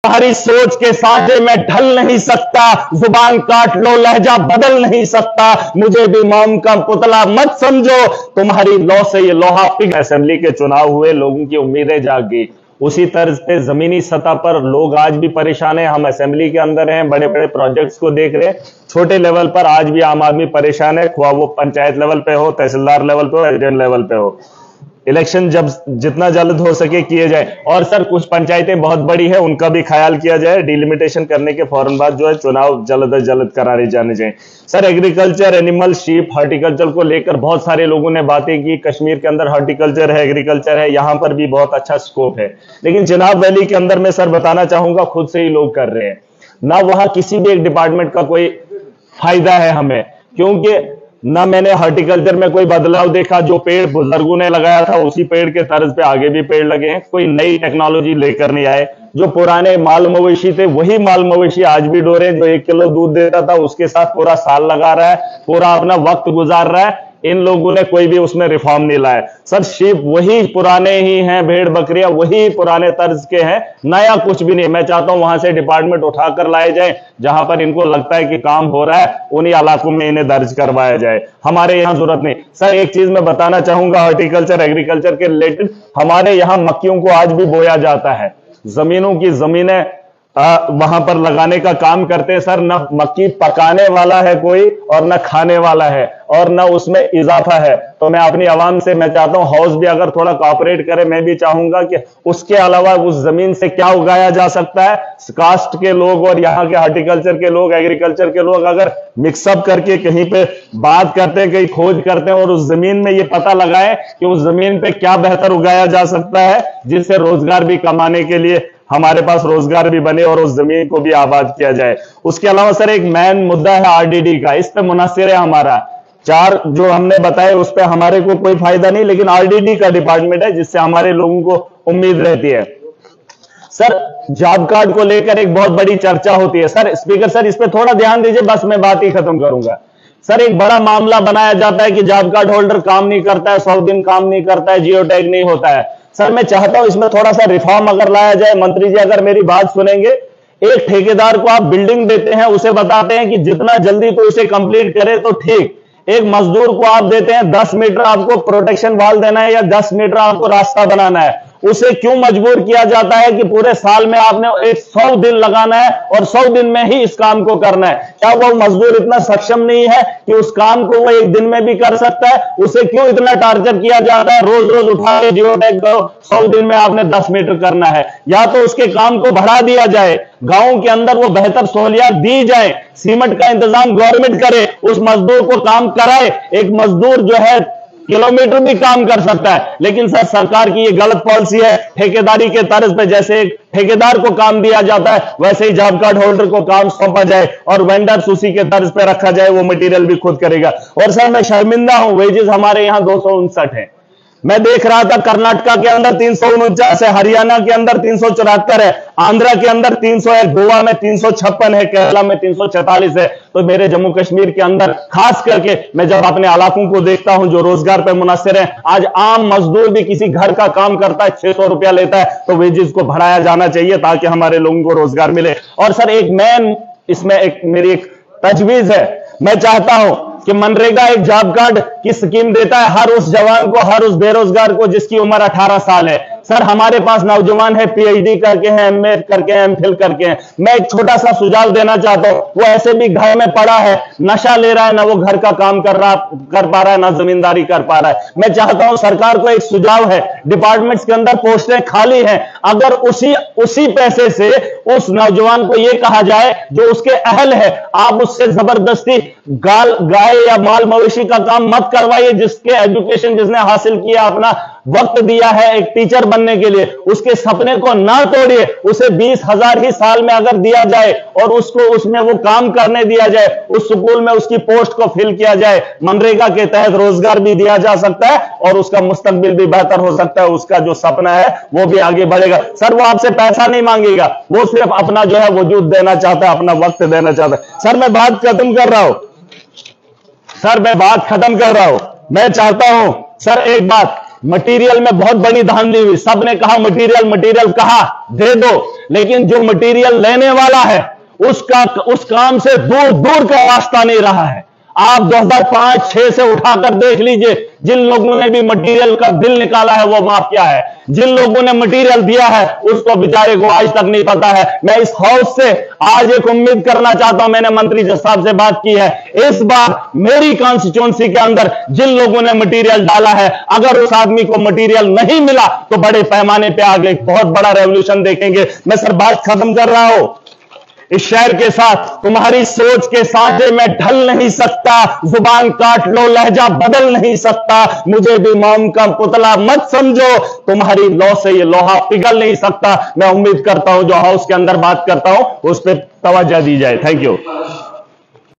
तुम्हारी सोच के साथे मैं ढल नहीं सकता, जुबान काट लो लहजा बदल नहीं सकता, मुझे भी मॉम का पुतला मत समझो, तुम्हारी लौ से ये लोहा पिघल। असेंबली के चुनाव हुए, लोगों की उम्मीदें जाग गई। उसी तर्ज पे जमीनी सतह पर लोग आज भी परेशान हैं। हम असेंबली के अंदर हैं, बड़े बड़े प्रोजेक्ट्स को देख रहे हैं, छोटे लेवल पर आज भी आम आदमी परेशान है, खुआ वो पंचायत लेवल पे हो, तहसीलदार लेवल पे हो, एजेंट लेवल पे हो। इलेक्शन जब जितना जल्द हो सके किए जाए। और सर कुछ पंचायतें बहुत बड़ी है, उनका भी ख्याल किया जाए। डिलिमिटेशन करने के फौरन बाद जो है चुनाव जल्द से जल्द कराने जाने चाहिए। Sir agriculture, animal, sheep, horticulture को लेकर बहुत सारे लोगों ने बातें की। कश्मीर के अंदर हॉर्टिकल्चर है, एग्रीकल्चर है, यहां पर भी बहुत अच्छा स्कोप है। लेकिन चिनाब वैली के अंदर में सर बताना चाहूंगा, खुद से ही लोग कर रहे हैं ना, वहां किसी भी एक डिपार्टमेंट का कोई फायदा है हमें, क्योंकि ना मैंने हॉर्टिकल्चर में कोई बदलाव देखा। जो पेड़ बुजुर्गों ने लगाया था उसी पेड़ के तर्ज पे आगे भी पेड़ लगे हैं, कोई नई टेक्नोलॉजी लेकर नहीं आए। जो पुराने माल मवेशी थे वही माल मवेशी आज भी डोरे, जो 1 किलो दूध देता था उसके साथ पूरा साल लगा रहा है, पूरा अपना वक्त गुजार रहा है। इन लोगों ने कोई भी उसमें रिफॉर्म नहीं लाया। सर शिप वही पुराने ही हैं, भेड़ बकरियां वही पुराने तर्ज के हैं, नया कुछ भी नहीं। मैं चाहता हूं वहां से डिपार्टमेंट उठाकर लाए जाए, जहां पर इनको लगता है कि काम हो रहा है उन्हीं इलाकों में इन्हें दर्ज करवाया जाए। हमारे यहां जरूरत नहीं। सर एक चीज मैं बताना चाहूंगा हॉर्टिकल्चर, एग्रीकल्चर के रिलेटेड, हमारे यहां मक्खियों को आज भी बोया जाता है। जमीनों की जमीनें वहां पर लगाने का काम करते हैं। सर न मक्की पकाने वाला है कोई, और न खाने वाला है, और न उसमें इजाफा है। तो मैं अपनी आवाम से मैं चाहता हूं हाउस भी अगर थोड़ा कोऑपरेट करे, मैं भी चाहूंगा कि उसके अलावा उस जमीन से क्या उगाया जा सकता है। कास्ट के लोग और यहाँ के हॉर्टिकल्चर के लोग, एग्रीकल्चर के लोग अगर मिक्सअप करके कहीं पे बात करते हैं, कहीं खोज करते हैं और उस जमीन में ये पता लगाएं कि उस जमीन पे क्या बेहतर उगाया जा सकता है, जिससे रोजगार भी कमाने के लिए हमारे पास रोजगार भी बने और उस जमीन को भी आबाद किया जाए। उसके अलावा सर एक मेन मुद्दा है आरडीडी का, इस पे मुनासिर है हमारा। 4 जो हमने बताए उस पे हमारे को कोई फायदा नहीं, लेकिन आरडीडी का डिपार्टमेंट है जिससे हमारे लोगों को उम्मीद रहती है। सर जॉब कार्ड को लेकर एक बहुत बड़ी चर्चा होती है। सर स्पीकर सर इस पे थोड़ा ध्यान दीजिए, बस मैं बात ही खत्म करूंगा। सर एक बड़ा मामला बनाया जाता है कि जॉब कार्ड होल्डर काम नहीं करता है, 100 दिन काम नहीं करता है, जियो टैग नहीं होता है। सर मैं चाहता हूं इसमें थोड़ा सा रिफॉर्म अगर लाया जाए। मंत्री जी अगर मेरी बात सुनेंगे, एक ठेकेदार को आप बिल्डिंग देते हैं, उसे बताते हैं कि जितना जल्दी तो उसे कंप्लीट करे तो ठीक। एक मजदूर को आप देते हैं 10 मीटर आपको प्रोटेक्शन वाल देना है या 10 मीटर आपको रास्ता बनाना है, उसे क्यों मजबूर किया जाता है कि पूरे साल में आपने 100 दिन लगाना है और 100 दिन में ही इस काम को करना है? क्या वो मजदूर इतना सक्षम नहीं है कि उस काम को वो 1 दिन में भी कर सकता है? उसे क्यों इतना टार्चर किया जाता है, रोज रोज उठा के जियो टैग करो, 100 दिन में आपने 10 मीटर करना है? या तो उसके काम को बढ़ा दिया जाए, गांव के अंदर वो बेहतर सहूलियत दी जाए, सीमेंट का इंतजाम गवर्नमेंट करे, उस मजदूर को काम कराए। एक मजदूर जो है किलोमीटर भी काम कर सकता है। लेकिन सर सरकार की ये गलत पॉलिसी है, ठेकेदारी के तर्ज पे जैसे एक ठेकेदार को काम दिया जाता है वैसे ही जॉब कार्ड होल्डर को काम सौंपा जाए और वेंडर्स उसी के तर्ज पे रखा जाए, वो मटेरियल भी खुद करेगा। और सर मैं शर्मिंदा हूं, वेजेस हमारे यहां 259 है। मैं देख रहा था कर्नाटका के अंदर 349 है, हरियाणा के अंदर 374 है, आंध्रा के अंदर 300 है, गोवा में 356 है, केरला में 344 है। तो मेरे जम्मू कश्मीर के अंदर खास करके मैं जब अपने इलाकों को देखता हूं जो रोजगार पे मुनासिर है, आज आम मजदूर भी किसी घर का काम करता है 600 रुपया लेता है, तो वेजेस को बढ़ाया जाना चाहिए ताकि हमारे लोगों को रोजगार मिले। और सर एक मेन इसमें एक मेरी एक तजवीज है, मैं चाहता हूं कि मनरेगा एक जॉब कार्ड की स्कीम देता है हर उस जवान को, हर उस बेरोजगार को जिसकी उम्र 18 साल है। सर हमारे पास नौजवान है, पीएचडी करके हैं, एमए करके हैं, एमफिल करके हैं। मैं एक छोटा सा सुझाव देना चाहता हूं, वो ऐसे भी घर में पड़ा है, नशा ले रहा है, ना वो घर का काम कर पा रहा है, ना जमींदारी कर पा रहा है। मैं चाहता हूं सरकार को एक सुझाव है, डिपार्टमेंट्स के अंदर पोस्टें खाली हैं, अगर उसी पैसे से उस नौजवान को यह कहा जाए जो उसके अहल है, आप उससे जबरदस्ती गाय या माल मवेशी का काम मत करवाइए। जिसके एजुकेशन जिसने हासिल किया, अपना वक्त दिया है एक टीचर बनने के लिए, उसके सपने को ना तोड़िए। उसे 20,000 ही साल में अगर दिया जाए और उसको उसमें वो काम करने दिया जाए, उस स्कूल में उसकी पोस्ट को फिल किया जाए, मनरेगा के तहत रोजगार भी दिया जा सकता है और उसका मुस्तकबिल भी बेहतर हो सकता है, उसका जो सपना है वो भी आगे बढ़ेगा। सर वो आपसे पैसा नहीं मांगेगा, वो सिर्फ अपना जो है वजूद देना चाहता है, अपना वक्त देना चाहता है। सर मैं बात खत्म कर रहा हूं, मैं चाहता हूं सर एक बात मटेरियल में बहुत बड़ी धांधली हुई, सबने कहा मटेरियल मटेरियल कहा दे दो, लेकिन जो मटेरियल लेने वाला है उसका उस काम से दूर दूर का रास्ता नहीं रहा है। आप 2005-6 से उठाकर देख लीजिए, जिन लोगों ने भी मटेरियल का बिल निकाला है वो माफिया है, जिन लोगों ने मटेरियल दिया है उसको बेचारे को आज तक नहीं पता है। मैं इस हाउस से आज एक उम्मीद करना चाहता हूं, मैंने मंत्री जज साहब से बात की है, इस बार मेरी कॉन्स्टिट्यूंसी के अंदर जिन लोगों ने मटेरियल डाला है, अगर उस आदमी को मटेरियल नहीं मिला तो बड़े पैमाने पे आगे एक बहुत बड़ा रेवोल्यूशन देखेंगे। मैं सर बात खत्म कर रहा हूं, इस शहर के साथ तुम्हारी सोच के सांचे में ढल नहीं सकता, जुबान काट लो लहजा बदल नहीं सकता, मुझे भी मॉम का पुतला मत समझो, तुम्हारी लौ से ये लोहा पिघल नहीं सकता। मैं उम्मीद करता हूं जो हाउस के अंदर बात करता हूं उस पर तवज्जो दी जाए। Thank you.